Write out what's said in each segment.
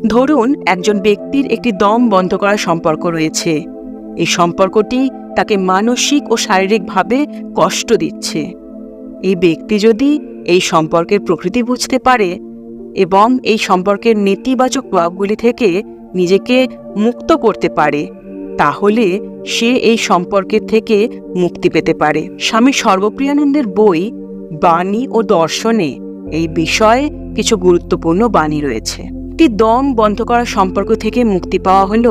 ধরুন, একজন ব্যক্তির একটি দম বন্ধ করার সম্পর্ক রয়েছে। এই সম্পর্কটি তাকে মানসিক ও শারীরিকভাবে কষ্ট দিচ্ছে। এই ব্যক্তি যদি এই সম্পর্কের প্রকৃতি বুঝতে পারে এবং এই সম্পর্কের নেতিবাচক প্রভাবগুলি থেকে নিজেকে মুক্ত করতে পারে, তাহলে সে এই সম্পর্কের থেকে মুক্তি পেতে পারে। স্বামী সর্বপ্রিয়ানন্দের বই বাণী ও দর্শনে এই বিষয়ে কিছু গুরুত্বপূর্ণ বাণী রয়েছে। একটি দম বন্ধ করার সম্পর্ক থেকে মুক্তি পাওয়া হল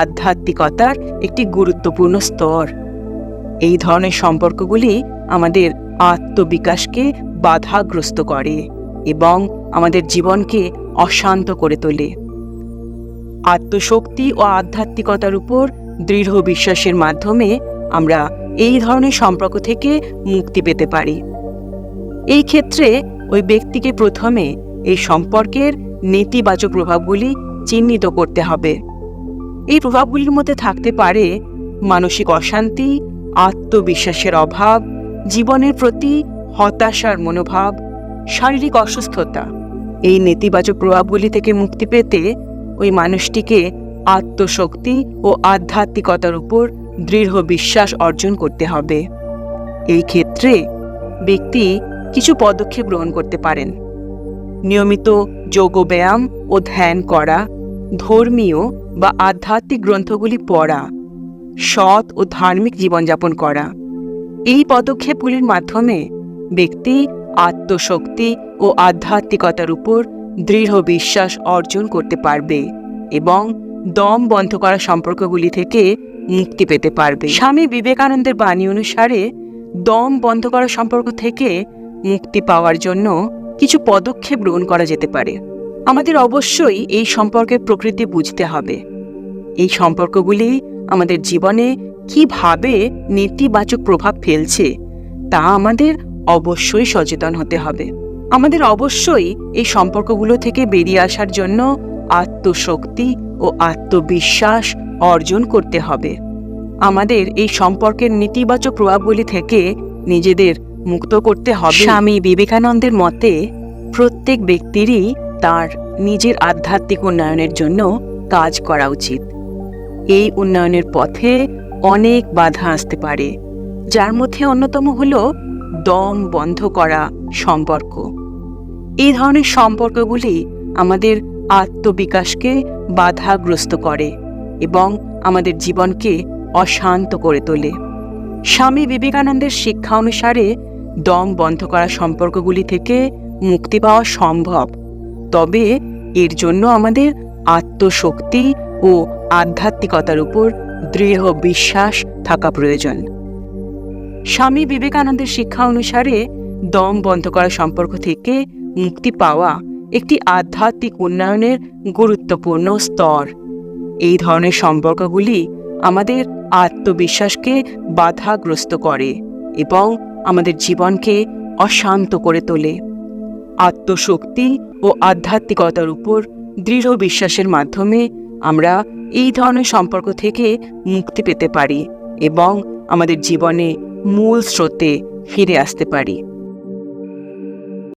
আধ্যাত্মিকতার একটি গুরুত্বপূর্ণ স্তর। এই ধরনের সম্পর্কগুলি আমাদের আত্মবিকাশকে বাধাগ্রস্ত করে এবং আমাদের জীবনকে অশান্ত করে তোলে। আত্মশক্তি ও আধ্যাত্মিকতার উপর দৃঢ় বিশ্বাসের মাধ্যমে আমরা এই ধরনের সম্পর্ক থেকে মুক্তি পেতে পারি। এই ক্ষেত্রে ওই ব্যক্তিকে প্রথমে এই সম্পর্কের নেতিবাচক প্রভাবগুলি চিহ্নিত করতে হবে। এই প্রভাবগুলির মধ্যে থাকতে পারে মানসিক অশান্তি, আত্মবিশ্বাসের অভাব, জীবনের প্রতি হতাশার মনোভাব, শারীরিক অসুস্থতা। এই নেতিবাচক প্রভাবগুলি থেকে মুক্তি পেতে ওই মানুষটিকে আত্মশক্তি ও আধ্যাত্মিকতার উপর দৃঢ় বিশ্বাস অর্জন করতে হবে। এই ক্ষেত্রে ব্যক্তি কিছু পদক্ষেপ গ্রহণ করতে পারেন। নিয়মিত যোগব্যায়াম ও ধ্যান করা, ধর্মীয় বা আধ্যাত্মিক গ্রন্থগুলি পড়া, সৎ ও ধার্মিক জীবনযাপন করা। এই পদক্ষেপগুলির মাধ্যমে ব্যক্তি আত্মশক্তি ও আধ্যাত্মিকতার উপর দৃঢ় বিশ্বাস অর্জন করতে পারবে এবং দম বন্ধ করা সম্পর্কগুলি থেকে মুক্তি পেতে পারবে। স্বামী বিবেকানন্দের বাণী অনুসারে দম বন্ধ করা সম্পর্ক থেকে মুক্তি পাওয়ার জন্য কিছু পদক্ষেপ গ্রহণ করা যেতে পারে। আমাদের অবশ্যই এই সম্পর্কের প্রকৃতি বুঝতে হবে। এই সম্পর্কগুলি আমাদের জীবনে কিভাবে নেতিবাচক প্রভাব ফেলছে তা আমাদের অবশ্যই সচেতন হতে হবে। আমাদের অবশ্যই এই সম্পর্কগুলো থেকে বেরিয়ে আসার জন্য আত্মশক্তি ও আত্মবিশ্বাস অর্জন করতে হবে। আমাদের এই সম্পর্কের নেতিবাচক প্রভাবগুলি থেকে নিজেদের মুক্ত করতে হবে। স্বামী বিবেকানন্দের মতে প্রত্যেক ব্যক্তিরই তার নিজের আধ্যাত্মিক উন্নয়নের জন্য কাজ করা উচিত। এই উন্নয়নের পথে অনেক বাধা আসতে পারে, যার মধ্যে অন্যতম হল দম বন্ধ করা সম্পর্ক। এই ধরনের সম্পর্কগুলি আমাদের আত্মবিকাশকে বাধাগ্রস্ত করে এবং আমাদের জীবনকে অশান্ত করে তোলে। স্বামী বিবেকানন্দের শিক্ষা অনুসারে দম বন্ধ করা সম্পর্কগুলি থেকে মুক্তি পাওয়া সম্ভব, তবে এর জন্য আমাদের আত্মশক্তি ও আধ্যাত্মিকতার উপর দৃঢ় বিশ্বাস থাকা প্রয়োজন। স্বামী বিবেকানন্দের শিক্ষা অনুসারে দম বন্ধ করা সম্পর্ক থেকে মুক্তি পাওয়া একটি আধ্যাত্মিক উন্নয়নের গুরুত্বপূর্ণ স্তর। এই ধরনের সম্পর্কগুলি আমাদের আত্মবিশ্বাসকে বাধাগ্রস্ত করে এবং আমাদের জীবনকে অশান্ত করে তোলে। আত্মশক্তি ও আধ্যাত্মিকতার উপর দৃঢ় বিশ্বাসের মাধ্যমে আমরা এই ধরনের সম্পর্ক থেকে মুক্তি পেতে পারি এবং আমাদের জীবনে মূল স্রোতে ফিরে আসতে পারি।